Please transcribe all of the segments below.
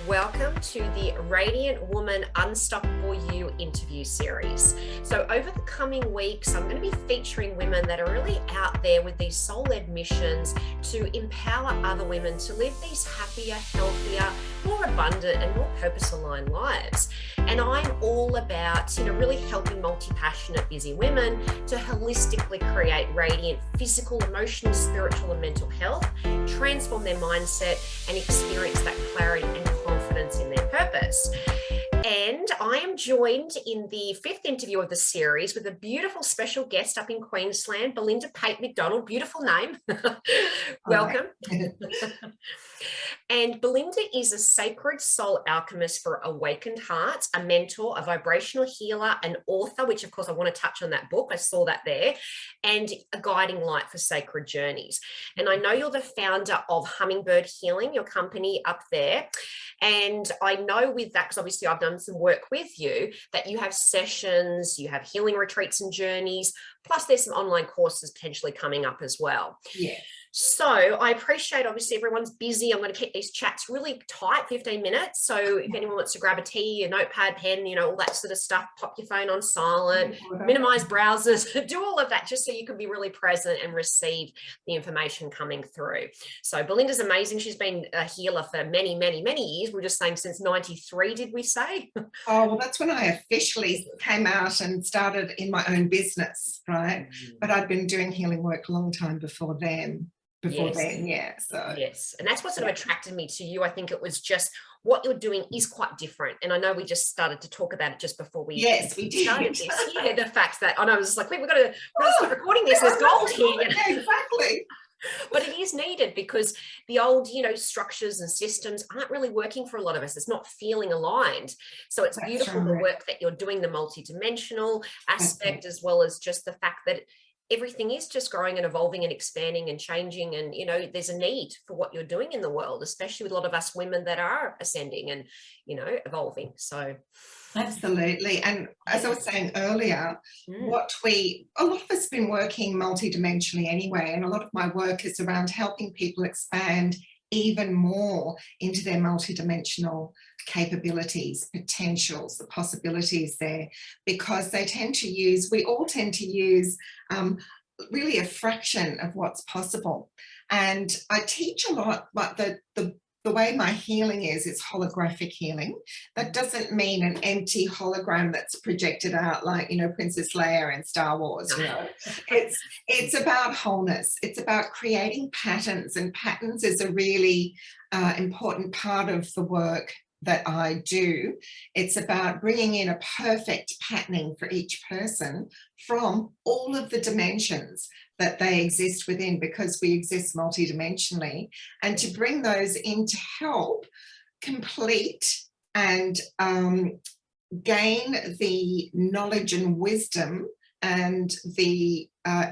welcome to the Radiant Woman Unstoppable You interview series. So over the coming weeks, I'm going to be featuring women that are really out there with these soul-led missions to empower other women to live these happier, healthier, more abundant and more purpose-aligned lives. And I'm all about, really helping multi-passionate, busy women to holistically create radiant physical, emotional, spiritual and mental health, transform their mindset and experience that clarity and confidence in their purpose. And I am joined in the fifth interview of the series with a beautiful special guest up in Queensland, Belinda Pate-Macdonald. Beautiful name. Welcome. And Belinda is a Sacred Soul Alchemist for Awakened Hearts, a mentor, a vibrational healer, an author, which of course I want to touch on that book. I saw that there, and a guiding light for sacred journeys. And I know you're the founder of Hummingbird Healing, your company up there. And I know with that, because obviously I've done some work with you, that you have sessions, you have healing retreats and journeys, plus there's some online courses potentially coming up as well. Yeah. So I appreciate, obviously everyone's busy. I'm going to keep these chats really tight, 15 minutes. So if anyone wants to grab a tea, a notepad, pen, all that sort of stuff, pop your phone on silent, minimize browsers, do all of that just so you can be really present and receive the information coming through. So Belinda's amazing. She's been a healer for many, many, many years. We're just saying since 93, did we say? Oh, well, that's when I officially came out and started in my own business, right? But I'd been doing healing work a long time before then. Yes, and that's what sort of attracted me to you. I think it was just what you're doing is quite different, and I know we just started to talk about it just before we started this. Yeah, the fact that I was just like, we've got to start recording this. There's gold here. Yeah, exactly. But it is needed because the old, structures and systems aren't really working for a lot of us. It's not feeling aligned. So it's beautiful the work that you're doing, the multidimensional aspect, as well as just the fact that everything is just growing and evolving and expanding and changing. And, there's a need for what you're doing in the world, especially with a lot of us women that are ascending and, evolving. So. Absolutely. And as I was saying earlier, a lot of us have been working multidimensionally anyway. And a lot of my work is around helping people expand even more into their multidimensional capabilities, potentials, the possibilities there, because we all tend to use really a fraction of what's possible. And I teach a lot, but the way my healing is, it's holographic healing. That doesn't mean an empty hologram that's projected out like, Princess Leia in Star Wars, It's about wholeness. It's about creating patterns, and patterns is a really important part of the work that I do. It's about bringing in a perfect patterning for each person from all of the dimensions that they exist within, because we exist multidimensionally, and to bring those in to help complete and gain the knowledge and wisdom and the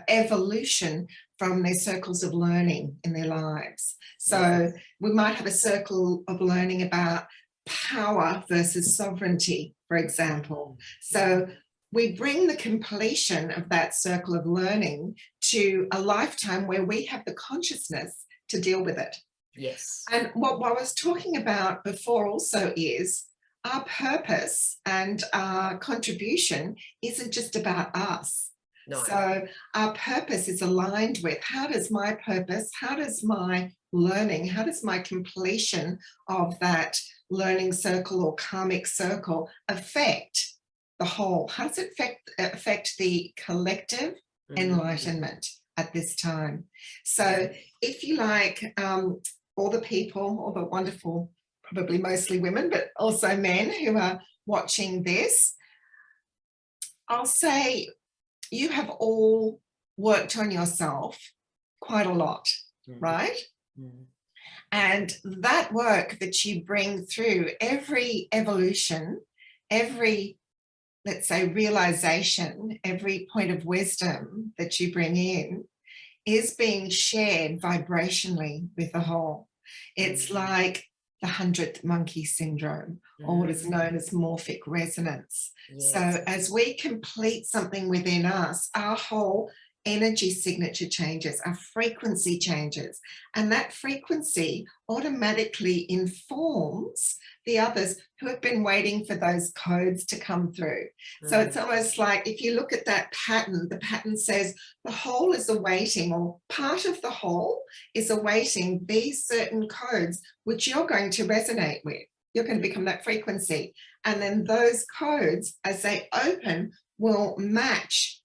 evolution from their circles of learning in their lives. So we might have a circle of learning about power versus sovereignty, for example. So we bring the completion of that circle of learning to a lifetime where we have the consciousness to deal with it. Yes. And what I was talking about before also is our purpose and our contribution isn't just about us. No. So our purpose is aligned with, how does my purpose, how does my learning, how does my completion of that learning circle or karmic circle affect the whole? How does it affect the collective enlightenment at this time? So if you like, all the people, all the wonderful, probably mostly women, but also men who are watching this, I'll say you have all worked on yourself quite a lot, right? And that work that you bring through every evolution, every, let's say, realization, every point of wisdom that you bring in is being shared vibrationally with the whole. It's like the 100th monkey syndrome, or what is known as morphic resonance. Yes. So as we complete something within us, our whole energy signature changes, our frequency changes, and that frequency automatically informs the others who have been waiting for those codes to come through. So it's almost like if you look at that pattern, the pattern says the whole is awaiting, or part of the whole is awaiting these certain codes, which you're going to resonate with. You're going to become that frequency. And then those codes, as they open, will match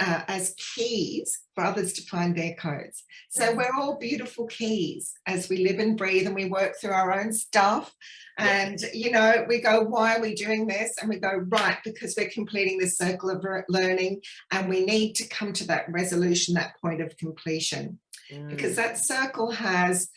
as keys for others to find their codes. So we're all beautiful keys as we live and breathe and we work through our own stuff. And, you know, we go, why are we doing this? And we go, right, because we're completing this circle of learning and we need to come to that resolution, that point of completion. Because that circle has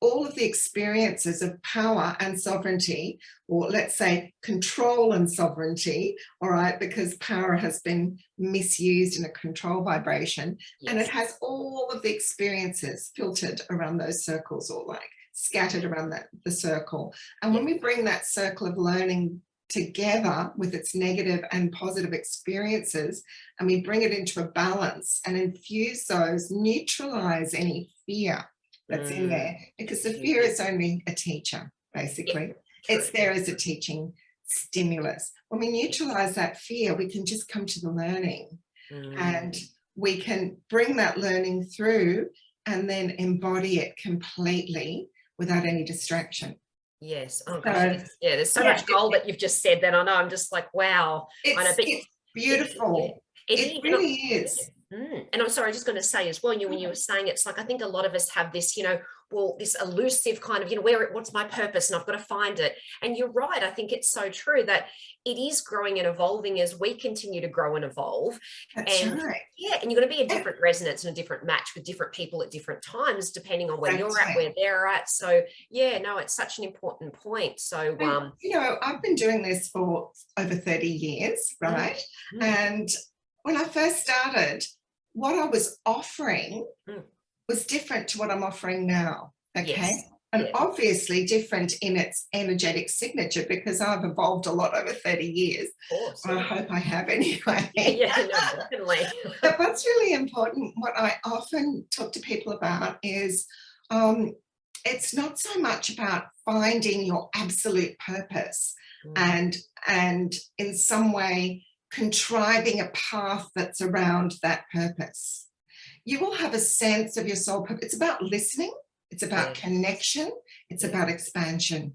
all of the experiences of power and sovereignty, or let's say control and sovereignty, all right, because power has been misused in a control vibration. And it has all of the experiences filtered around those circles, or like scattered around the circle. And when we bring that circle of learning together with its negative and positive experiences, and we bring it into a balance and infuse those, neutralize any fear that's in there, because the fear is only a teacher, basically. It's there as a teaching stimulus. When we neutralize that fear, we can just come to the learning and we can bring that learning through and then embody it completely without any distraction. Yes. Oh gosh. There's so much gold that you've just said that I know. I'm just like, wow. It's beautiful. It really is. And I'm sorry, I'm just going to say as well, when you were saying, it's like, I think a lot of us have this, well, this elusive kind of, what's my purpose? And I've got to find it. And you're right. I think it's so true that it is growing and evolving as we continue to grow and evolve. That's right. Yeah. And you're going to be a different resonance and a different match with different people at different times, depending on where you're at, where they're at. So yeah, no, it's such an important point. So, I've been doing this for over 30 years, right? And when I first started, what I was offering was different to what I'm offering now, okay? And obviously different in its energetic signature, because I've evolved a lot over 30 years. I hope I have anyway. Definitely. But what's really important, what I often talk to people about is it's not so much about finding your absolute purpose and in some way contriving a path that's around that purpose. You will have a sense of your soul purpose. It's about listening. It's about connection. It's about expansion.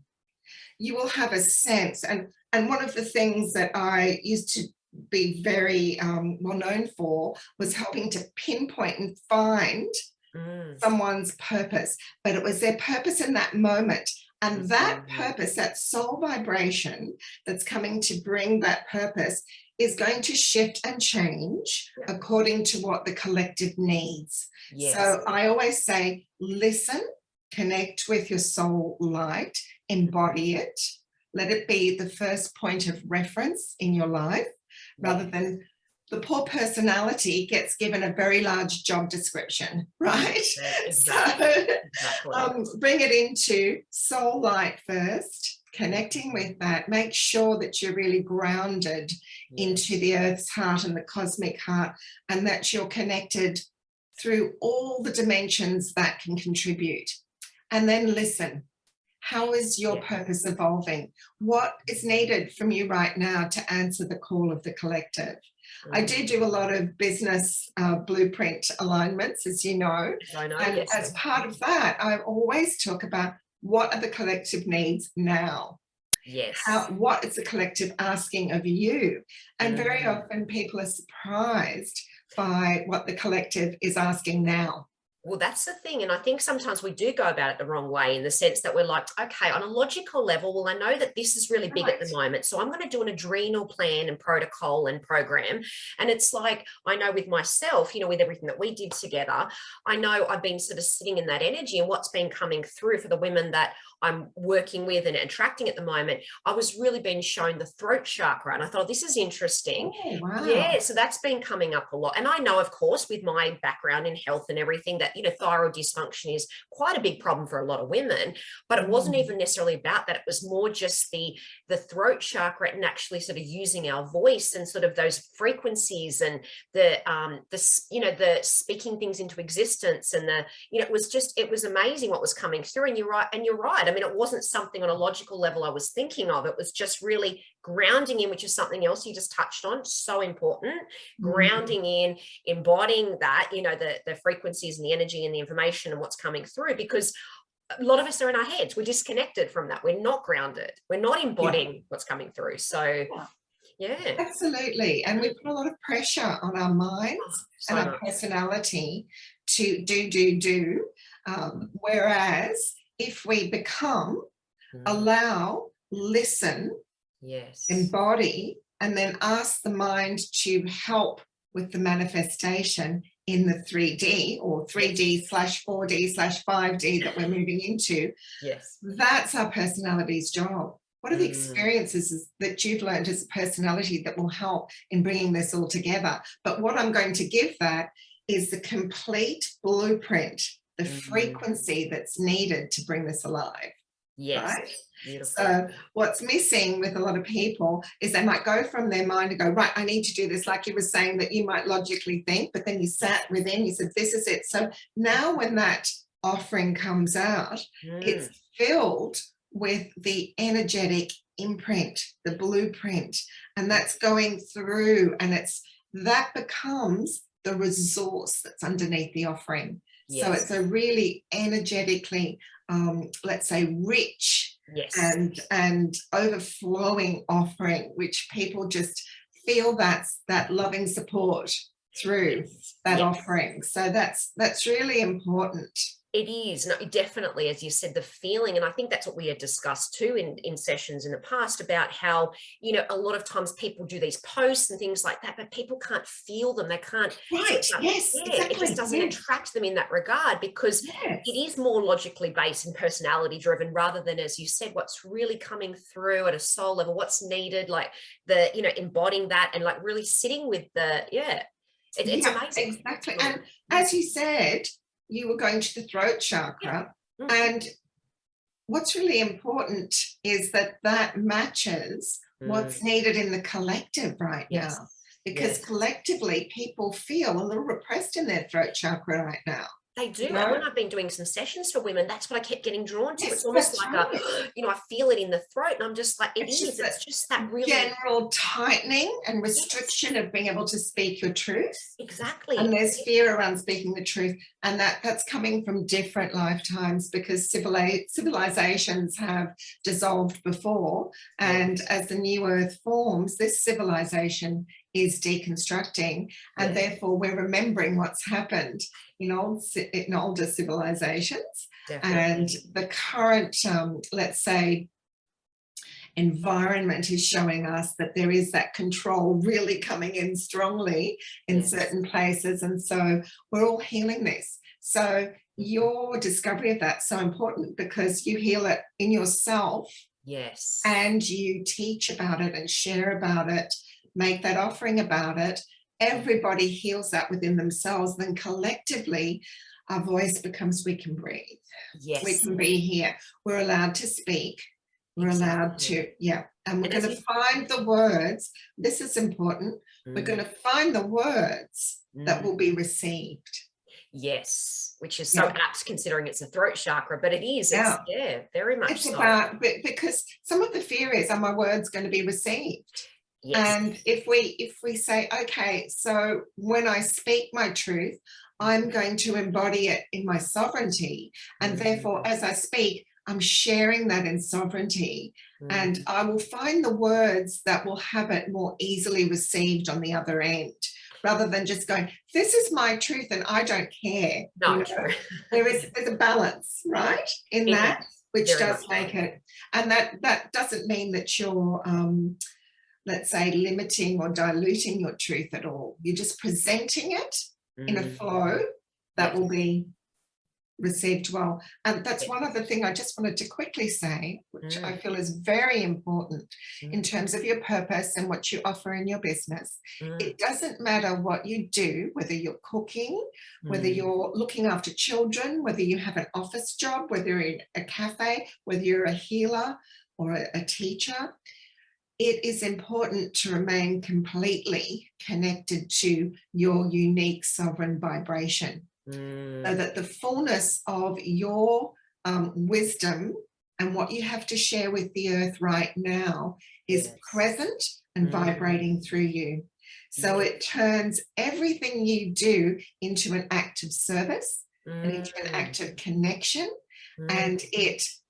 You will have a sense. And one of the things that I used to be very well known for was helping to pinpoint and find someone's purpose. But it was their purpose in that moment. And that purpose, that soul vibration that's coming to bring that purpose, is going to shift and change according to what the collective needs. So I always say, listen, connect with your soul light, embody it, let it be the first point of reference in your life, rather than the poor personality gets given a very large job description, right? So bring it into soul light first, connecting with that. Make sure that you're really grounded into the earth's heart and the cosmic heart, and that you're connected through all the dimensions that can contribute. And then listen. How is your purpose evolving? What is needed from you right now to answer the call of the collective? I do a lot of business blueprint alignments, as you know. And as part of that, I always talk about what are the collective needs now? What is the collective asking of you? And very often people are surprised by what the collective is asking now. Well, that's the thing. And I think sometimes we do go about it the wrong way, in the sense that we're like, okay, on a logical level, well, I know that this is really big at the moment, so I'm going to do an adrenal plan and protocol and program. And it's like, I know with myself, with everything that we did together, I know I've been sort of sitting in that energy, and what's been coming through for the women that I'm working with and attracting at the moment, I was really being shown the throat chakra. And I thought, this is interesting. Oh, wow. Yeah, so that's been coming up a lot. And I know, of course, with my background in health and everything, that that, you know, thyroid dysfunction is quite a big problem for a lot of women, but it wasn't even necessarily about that. It was more just the throat chakra and actually sort of using our voice and sort of those frequencies and the you know, the speaking things into existence, and the, you know, it was amazing what was coming through. And you're right. I mean, it wasn't something on a logical level I was thinking of. It was just really grounding in, which is something else you just touched on, so important. Grounding in, embodying that, you know, the frequencies and the energy and the information and what's coming through, because a lot of us are in our heads. We're disconnected from that. We're not grounded. We're not embodying what's coming through. So yeah, absolutely. And we put a lot of pressure on our minds so and our much. personality to do. Whereas if we become, allow, listen, embody, and then ask the mind to help with the manifestation in the 3D or 3D/4D/5D that we're moving into, that's our personality's job. What are the experiences that you've learned as a personality that will help in bringing this all together? But what I'm going to give that is the complete blueprint, the frequency that's needed to bring this alive. Right? Beautiful. So what's missing with a lot of people is they might go from their mind and go, right, I need to do this, like you were saying, that you might logically think, but then you sat within, you said, this is it. So now when that offering comes out, it's filled with the energetic imprint, the blueprint, and that's going through, and that becomes the resource that's underneath the offering. So it's a really energetically, let's say, rich and overflowing offering, which people just feel that loving support through that offering. So that's really important. It is, no, definitely, as you said, the feeling. And I think that's what we had discussed too in sessions in the past, about how, you know, a lot of times people do these posts and things like that, but people can't feel them. They can't. Right. Yes, exactly. It just doesn't attract them in that regard, because it is more logically based and personality driven, rather than, as you said, what's really coming through at a soul level, what's needed, like the, you know, embodying that and like really sitting with the, it's amazing. Exactly. And as you said, you were going to the throat chakra, and what's really important is that matches what's needed in the collective right now, because collectively people feel a little repressed in their throat chakra right now. They do. You know? And when I've been doing some sessions for women, that's what I kept getting drawn to. It's almost like you know, I feel it in the throat, and I'm just like, it's just that really general tightening and restriction of being able to speak your truth. Exactly. And there's fear around speaking the truth, and that's coming from different lifetimes, because civilizations have dissolved before, and as the new earth forms, this civilization is deconstructing, and therefore we're remembering what's happened in older civilizations. And the current, let's say, environment is showing us that there is that control really coming in strongly in certain places, and so we're all healing this. So your discovery of that's so important, because you heal it in yourself, and you teach about it and share about it, make that offering about it. Everybody heals that within themselves. Then collectively, our voice becomes, we can breathe. We can be here. We're allowed to speak. We're allowed to, and we're going to find the words. This is important. We're going to find the words that will be received. Yes, which is so apt, considering it's a throat chakra, but it is. It's, very much it's so. About, because some of the fear is, are my words going to be received? And if we say, okay, so when I speak my truth, I'm going to embody it in my sovereignty, and therefore as I speak, I'm sharing that in sovereignty, and I will find the words that will have it more easily received on the other end, rather than just going, this is my truth and I don't care. Not true. There's a balance, right, in that, which does make it, and that doesn't mean that you're let's say, limiting or diluting your truth at all. You're just presenting it in a flow that will be received well. And that's Yeah. one other thing I just wanted to quickly say, which I feel is very important in Mm. terms of your purpose and what you offer in your business. Mm. It doesn't matter what you do, whether you're cooking, whether Mm. you're looking after children, whether you have an office job, whether you're in a cafe, whether you're a healer or a teacher. It is important to remain completely connected to your unique sovereign vibration, so that the fullness of your wisdom and what you have to share with the earth right now is Yes. present and vibrating through you. So it turns everything you do into an act of service and into an act of connection, and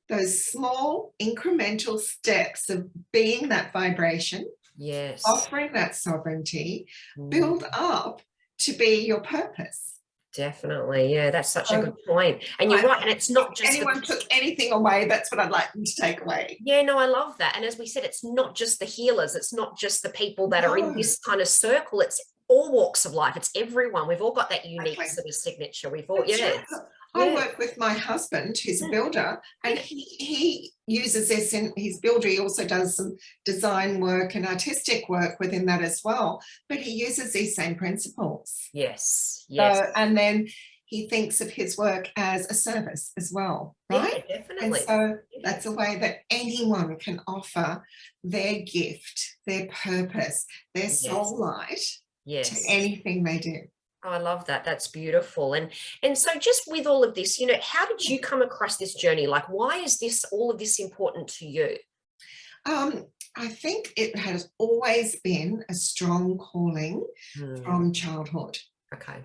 those small incremental steps of being that vibration, Yes. offering that sovereignty, build up to be your purpose. Definitely. Yeah, that's such a good point. And you're right. And it's not just anyone took anything away, that's what I'd like them to take away. Yeah, no, I love that. And as we said, it's not just the healers. It's not just the people that are in this kind of circle. It's all walks of life. It's everyone. We've all got that unique sort of signature. We've all, I work with my husband, who's a builder, and he uses this in his builder. He also does some design work and artistic work within that as well. But he uses these same principles. Yes. So, and then he thinks of his work as a service as well, right? Yeah, definitely. And so that's a way that anyone can offer their gift, their purpose, their soul light to anything they do. Oh, I love that. That's beautiful. And so just with all of this, how did you come across this journey? Like, why is all of this important to you? I think it has always been a strong calling from childhood. Okay.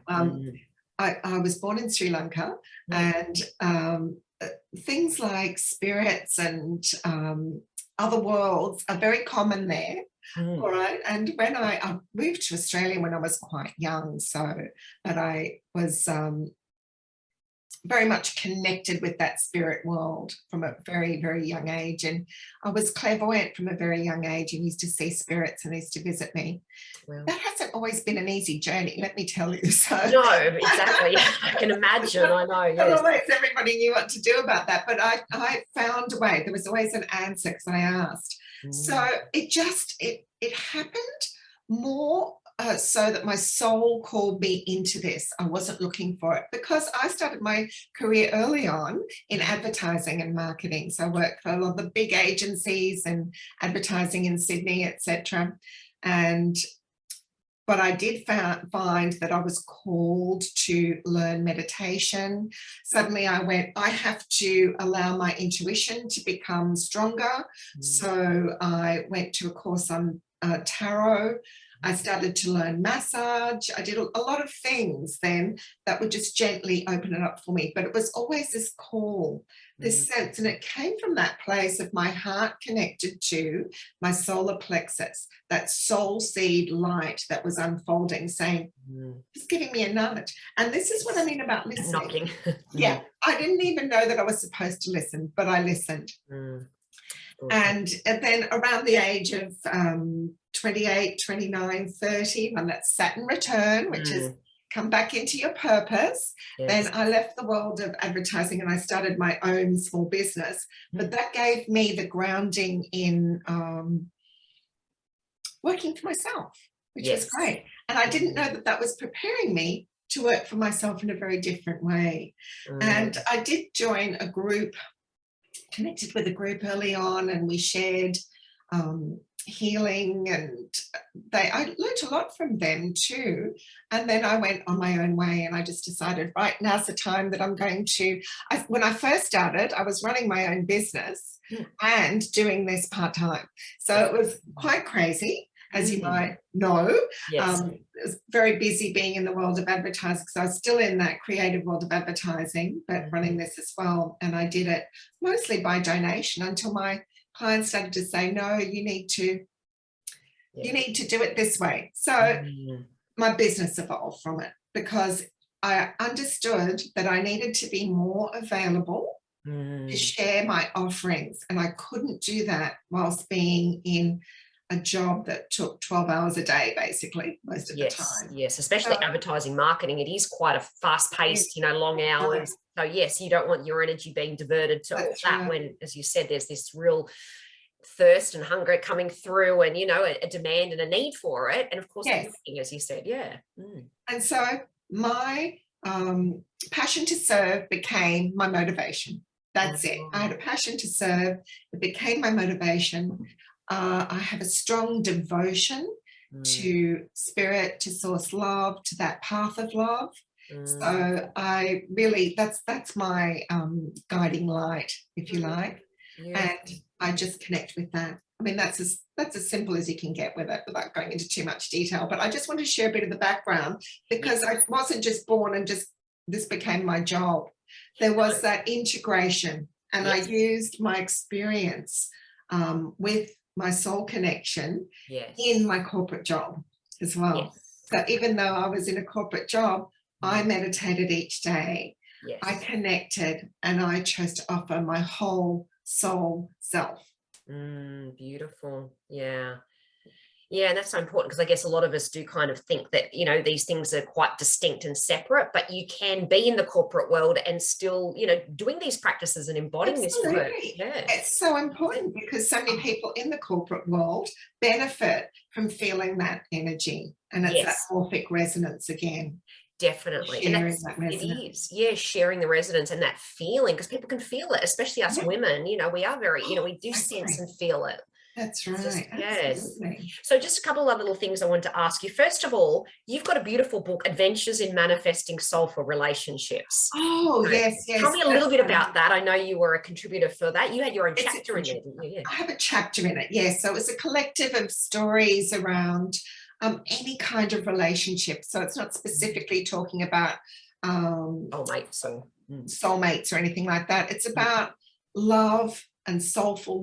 I was born in Sri Lanka, and things like spirits and other worlds are very common there. All right. And when I moved to Australia when I was quite young, but I was very much connected with that spirit world from a very, very young age. And I was clairvoyant from a very young age and used to see spirits and used to visit me. Well, that hasn't always been an easy journey, let me tell you. So no, exactly. I can imagine. I know. Yes. Not always everybody knew what to do about that, but I found a way. There was always an answer because I asked. So it happened more so that my soul called me into this. I wasn't looking for it because I started my career early on in advertising and marketing. So I worked for a lot of the big agencies and advertising in Sydney, etc. But I did find that I was called to learn meditation. Suddenly I went, I have to allow my intuition to become stronger. So I went to a course on tarot. I started to learn massage. I did a lot of things then that would just gently open it up for me. But it was always this call, this sense, and it came from that place of my heart connected to my solar plexus, that soul seed light that was unfolding, saying, just giving me a nudge. And this is what I mean about listening. Knocking. Yeah, I didn't even know that I was supposed to listen, but I listened. And then around the age of 28, 29, 30, when that Saturn return, which is come back into your purpose, then I left the world of advertising and I started my own small business. But that gave me the grounding in working for myself, which was great. And I didn't know that that was preparing me to work for myself in a very different way. And I did join a group, connected with a group early on, and we shared healing, and I learned a lot from them too. And then I went on my own way and I just decided, right, now's the time that I'm going to, when I first started, I was running my own business and doing this part-time. So it was quite crazy, as you might know. It was very busy being in the world of advertising. So I was still in that creative world of advertising, but running this as well. And I did it mostly by donation until my clients started to say, no, you need to do it this way. So my business evolved from it because I understood that I needed to be more available to share my offerings. And I couldn't do that whilst being in a job that took 12 hours a day, basically, most of the time. Yes, especially advertising marketing. It is quite a fast-paced, long hours. So yes, you don't want your energy being diverted to all that when, as you said, there's this real thirst and hunger coming through, and a demand and a need for it, and of course as you said. And so my passion to serve became my motivation. That's it. I had a passion to serve. It became my motivation. I have a strong devotion to spirit, to source love, to that path of love. So I really, that's my guiding light, if you like. And I just connect with that. I mean, that's as simple as you can get with it without going into too much detail. But I just want to share a bit of the background, because I wasn't just born and just this became my job. There was that integration, and I used my experience with my soul connection in my corporate job as well. So even though I was in a corporate job, I meditated each day. I connected, and I chose to offer my whole soul self. Beautiful. And that's so important, because I guess a lot of us do kind of think that these things are quite distinct and separate, but you can be in the corporate world and still doing these practices and embodying this work. It's so important, because so many people in the corporate world benefit from feeling that energy, and it's that morphic resonance again. Definitely. Sharing that resonance. It is. Sharing the resonance and that feeling, because people can feel it, especially us women. We are very, we do sense and feel it. That's right. Absolutely. So just a couple of little things I want to ask you. First of all, you've got a beautiful book, Adventures in Manifesting Soulful Relationships. Oh, yes. Tell me a little bit about that. I know you were a contributor for that. You had your own chapter in there, didn't you? I have a chapter in it, yes. So it was a collective of stories around any kind of relationship. So it's not specifically talking about soulmates or anything like that. It's about love and soulful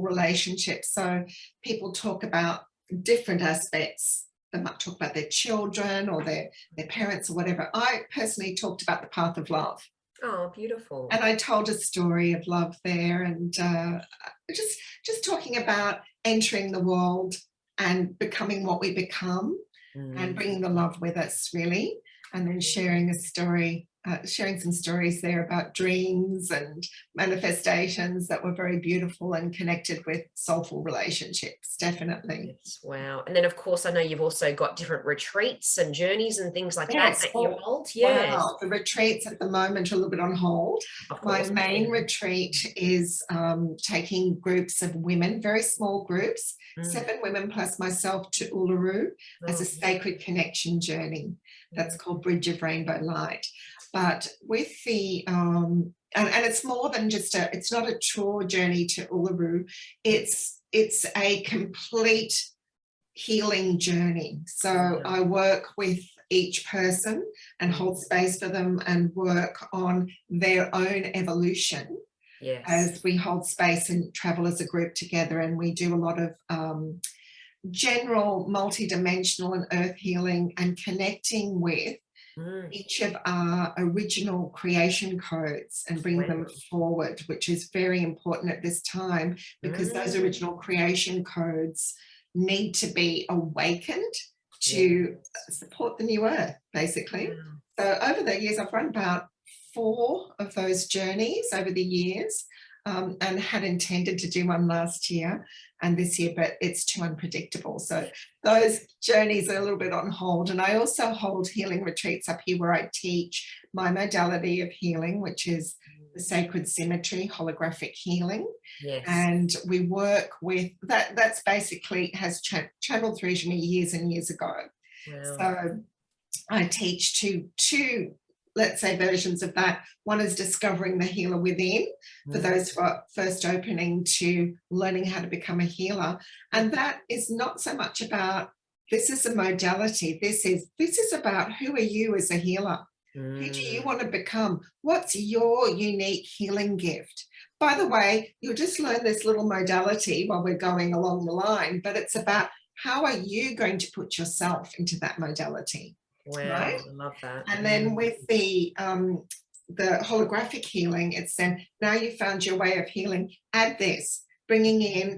relationships. So people talk about different aspects. They might talk about their children or their parents or whatever. I personally talked about the path of love. Oh, beautiful. And I told a story of love there, and just talking about entering the world and becoming what we become, and bringing the love with us, really. And then sharing a story, sharing some stories there about dreams and manifestations that were very beautiful and connected with soulful relationships, definitely. Yes, wow. And then, of course, I know you've also got different retreats and journeys and things like that you hold. Wow. The retreats at the moment are a little bit on hold. My main retreat is taking groups of women, very small groups, 7 women plus myself, to Uluru as a sacred connection journey. That's called Bridge of Rainbow Light. But with the and it's more than just it's not a tour journey to Uluru. It's a complete healing journey. So I work with each person and hold space for them and work on their own evolution. As we hold space and travel as a group together, and we do a lot of general multidimensional and earth healing and connecting with each of our original creation codes and bring them forward, which is very important at this time, because those original creation codes need to be awakened to support the new earth, basically. So over the years, I've run about 4 of those journeys over the years, and had intended to do one last year and this year, but it's too unpredictable. So those journeys are a little bit on hold. And I also hold healing retreats up here where I teach my modality of healing, which is the sacred symmetry, holographic healing. And we work with that. That's basically has channeled through to me years and years ago. So I teach two, let's say, versions of that. One is discovering the healer within, for those who are first opening to learning how to become a healer. And that is not so much about, this is a modality. This is about, who are you as a healer? Who do you want to become? What's your unique healing gift? By the way, you'll just learn this little modality while we're going along the line, but it's about, how are you going to put yourself into that modality? Right? I love that. And then with the holographic healing, it's then, now you found your way of healing, add this, bringing in,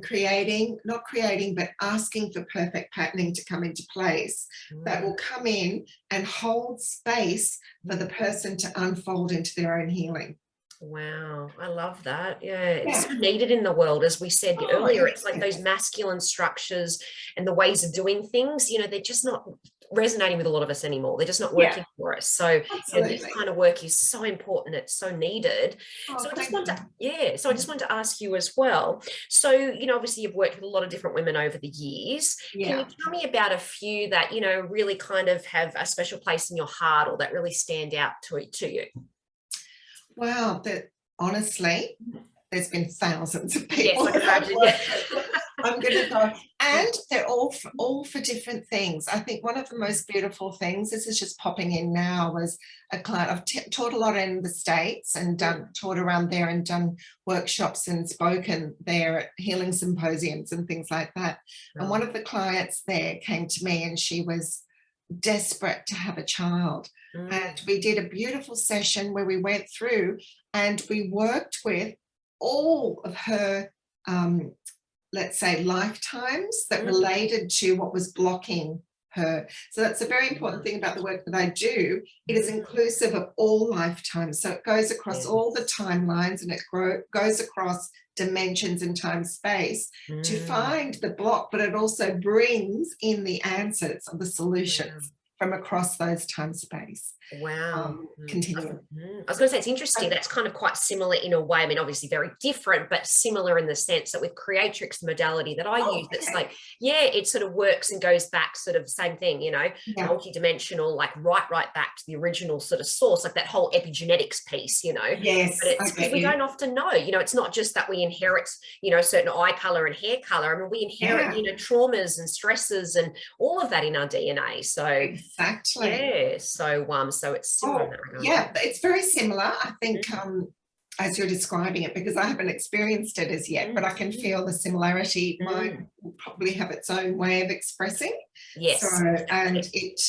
not creating, but asking for perfect patterning to come into place that will come in and hold space for the person to unfold into their own healing. Wow, I love that. Yeah, it's so needed in the world, as we said earlier. It's like those masculine structures and the ways of doing things, you know, they're just not resonating with a lot of us anymore. They're just not working for us. So you know, this kind of work is so important. It's so needed. So I just want to, so I just wanted to ask you as well. So, you know, obviously you've worked with a lot of different women over the years. Can you tell me about a few that, you know, really kind of have a special place in your heart or that really stand out to you? Wow, honestly, there's been thousands of people. Yes, I can imagine. I'm going to go, and they're all for different things. I think one of the most beautiful things, this is just popping in now, was a client. I've taught a lot in the States and taught around there and done workshops and spoken there at healing symposiums and things like that. And one of the clients there came to me and she was desperate to have a child. And we did a beautiful session where we went through and we worked with all of her, let's say, lifetimes that related to what was blocking her. So that's a very important thing about the work that I do. It is inclusive of all lifetimes. So it goes across all the timelines and it goes across dimensions and time space to find the block, but it also brings in the answers or the solutions from across those time space. Wow. Continuum. I was going to say, it's interesting. That's kind of quite similar in a way. I mean, obviously very different, but similar in the sense that with creatrix modality that I use, it's like, it sort of works and goes back, sort of same thing, you know, multi-dimensional, like right back to the original sort of source, like that whole epigenetics piece, you know. Yes, but it's because we don't often know, you know, it's not just that we inherit, you know, certain eye color and hair color. I mean, we inherit, you know, traumas and stresses and all of that in our DNA. So exactly. So it's similar. It's very similar. I think as you're describing it, because I haven't experienced it as yet, but I can feel the similarity. Mine will probably have its own way of expressing. Yes. So, and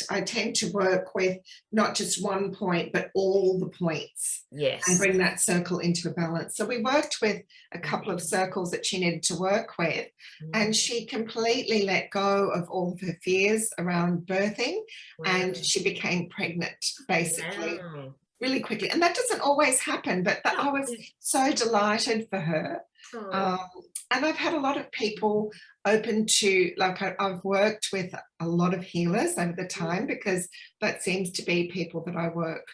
I tend to work with not just one point, but all the points. Yes. And bring that circle into a balance. So we worked with a couple of circles that she needed to work with, and she completely let go of all of her fears around birthing, and she became pregnant, basically. Really quickly. And that doesn't always happen, but I was so delighted for her. And I've had a lot of people open to, like, I've worked with a lot of healers over the time, because that seems to be people that I work,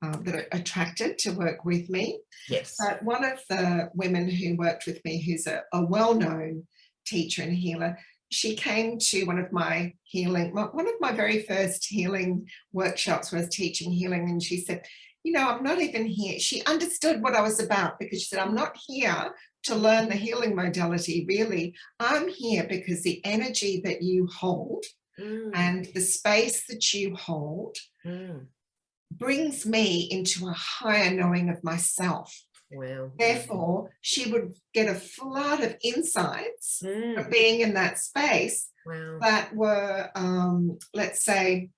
that are attracted to work with me. Yes. But one of the women who worked with me, who's a well-known teacher and healer, she came to one of my very first healing workshops where I was teaching healing, and she said, you know, I'm not even here. She understood what I was about, because she said, I'm not here to learn the healing modality, really. I'm here because the energy that you hold and the space that you hold brings me into a higher knowing of myself. Wow. Therefore, she would get a flood of insights from being in that space that were, let's say,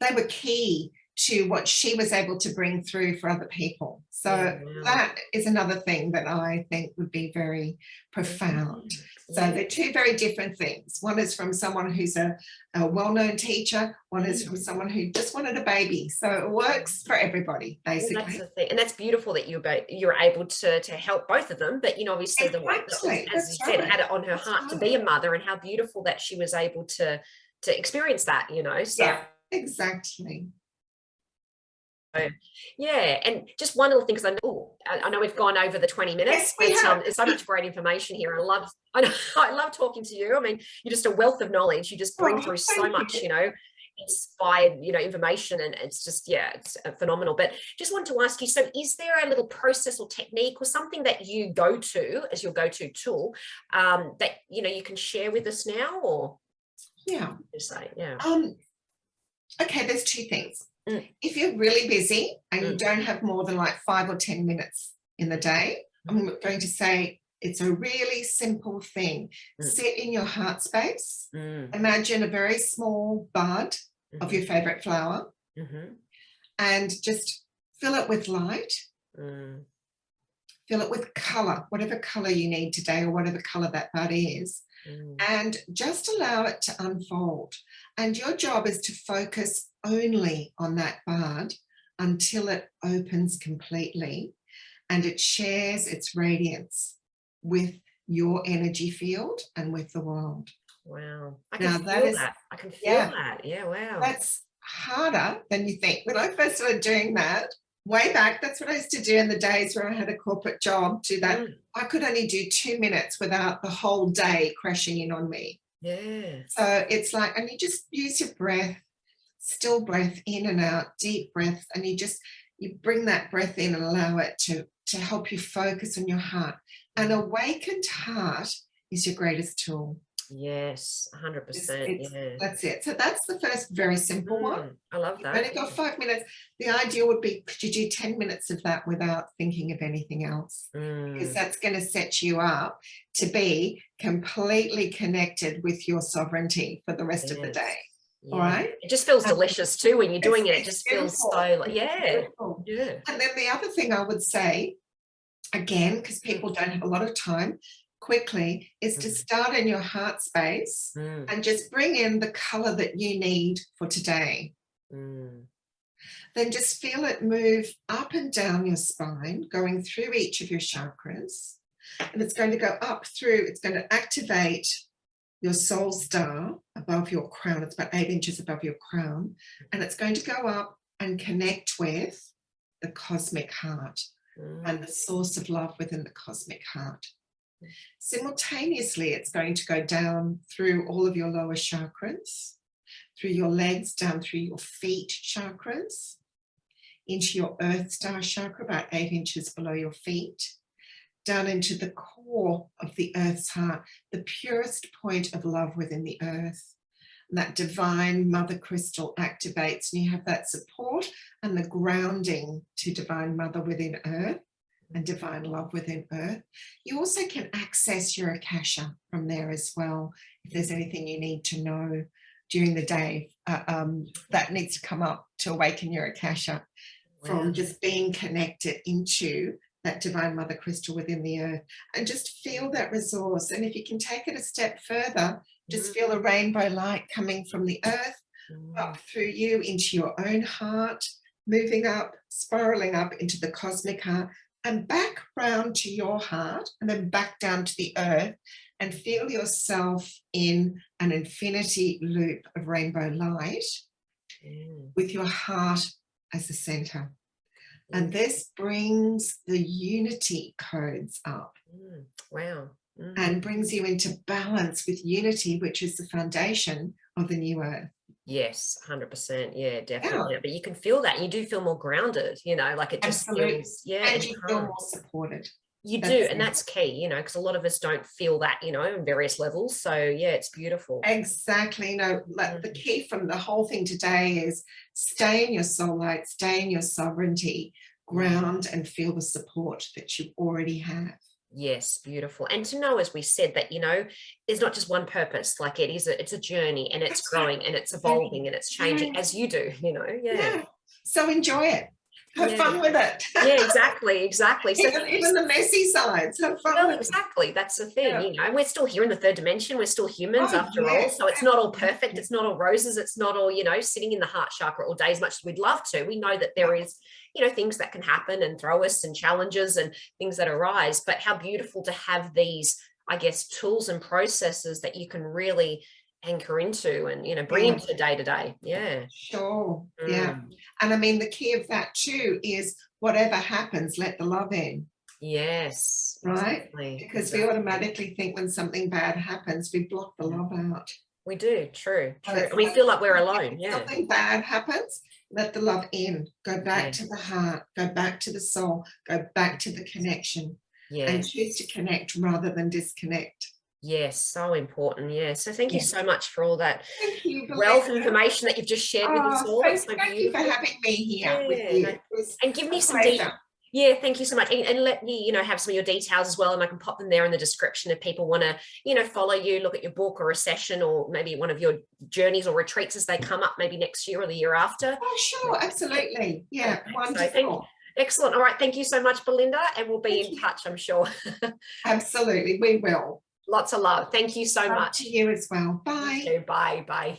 they were key to what she was able to bring through for other people. So that is another thing that I think would be very profound. So they're two very different things. One is from someone who's a well-known teacher. One is from someone who just wanted a baby. So it works for everybody, basically. Well, that's the thing. And that's beautiful that you're able to help both of them. But, you know, obviously the one, as you said, had it on her heart to be a mother, and how beautiful that she was able to experience that, you know. So yeah, exactly. And just one little thing, because I know we've gone over the 20 minutes, but there's so much great information here. I love talking to you. I mean, you're just a wealth of knowledge. You just bring through so much, you know, inspired, you know, information, and it's just, it's phenomenal. But just wanted to ask you, so is there a little process or technique or something that you go to as your go-to tool that, you know, you can share with us now, or okay, there's two things. If you're really busy and you don't have more than like 5 or 10 minutes in the day, I'm going to say it's a really simple thing. Sit in your heart space. Imagine a very small bud of your favorite flower, and just fill it with light. Fill fill it with color, whatever color you need today or whatever color that bud is, and just allow it to unfold. And your job is to focus only on that bud until it opens completely and it shares its radiance with your energy field and with the world. Wow. I can feel that. I can feel that. Yeah, wow. That's harder than you think. When I first started doing that, way back, that's what I used to do in the days where I had a corporate job, do that. I could only do 2 minutes without the whole day crashing in on me. Yeah. So it's like, and you just use your breath, still breath in and out, deep breath, and you bring that breath in and allow it to help you focus on your heart. An awakened heart is your greatest tool. Yes, 100%. Yeah. That's it. So that's the first very simple one. I love that. You've only got 5 minutes. The ideal would be, could you do 10 minutes of that without thinking of anything else? Because that's going to set you up to be completely connected with your sovereignty for the rest of the day. Yeah. All right. It just feels delicious too when you're doing it. It just feels so, yeah. And then the other thing I would say, again, because people don't have a lot of time, quickly, is to start in your heart space and just bring in the color that you need for today. Then just feel it move up and down your spine, going through each of your chakras. And it's going to go up through, it's going to activate your soul star above your crown. It's about 8 inches above your crown. And it's going to go up and connect with the cosmic heart and the source of love within the cosmic heart. Simultaneously, it's going to go down through all of your lower chakras, through your legs, down through your feet chakras, into your earth star chakra, about 8 inches below your feet, down into the core of the earth's heart, the purest point of love within the earth. And that divine mother crystal activates, and you have that support and the grounding to divine mother within earth and divine love within earth. You also can access your Akasha from there as well, if there's anything you need to know during the day that needs to come up to awaken your Akasha from just being connected into that divine mother crystal within the earth, and just feel that resource. And if you can take it a step further, just feel a rainbow light coming from the earth up through you into your own heart, moving up, spiraling up into the cosmic heart, and back round to your heart, and then back down to the earth, and feel yourself in an infinity loop of rainbow light with your heart as the center. And this brings the unity codes up. Wow. And brings you into balance with unity, which is the foundation of the new earth. Yes, 100%. Yeah, definitely. But you can feel that. You do feel more grounded, you know, like it just feels, and you feel more supported. You do, and that's key, you know, because a lot of us don't feel that, you know, in various levels. So yeah, it's beautiful. Exactly. No, the key from the whole thing today is stay in your soul light, stay in your sovereignty, ground and feel the support that you already have. Yes, beautiful. And to know, as we said, that, you know, there's not just one purpose, like it's a journey, and it's growing and it's evolving and it's changing as you do, you know. Yeah. So enjoy it. Have fun with it. Yeah, exactly. So even the messy sides, have fun with exactly. That's the thing, you know, and we're still here in the third dimension. We're still humans after all. So it's not all perfect. It's not all roses. It's not all, you know, sitting in the heart chakra all day as much as we'd love to. We know that there is, you know, things that can happen and throw us and challenges and things that arise. But how beautiful to have these, I guess, tools and processes that you can really anchor into and, you know, bring into day to day. Yeah. Sure. Yeah. And I mean, the key of that too is whatever happens, let the love in. Yes. Right? Because we automatically think when something bad happens, we block the love out. We do. True. We feel like we're alone. Yeah. Something bad happens, let the love in. Go back to the heart. Go back to the soul. Go back to the connection. And choose to connect rather than disconnect. Yes, so important. Yeah. So thank you so much for all that wealth of information that you've just shared with us all. Thank you for having me here with you. And give me some details. Yeah, thank you so much. And let me, you know, have some of your details as well. And I can pop them there in the description if people want to, you know, follow you, look at your book or a session or maybe one of your journeys or retreats as they come up maybe next year or the year after. Oh, sure. Absolutely. Yeah. Okay. Wonderful. Excellent. All right. Thank you so much, Belinda. And we'll be in touch, I'm sure. Absolutely. We will. Lots of love. Thank you so Love much. to you as well. Bye. You too. Bye. Bye.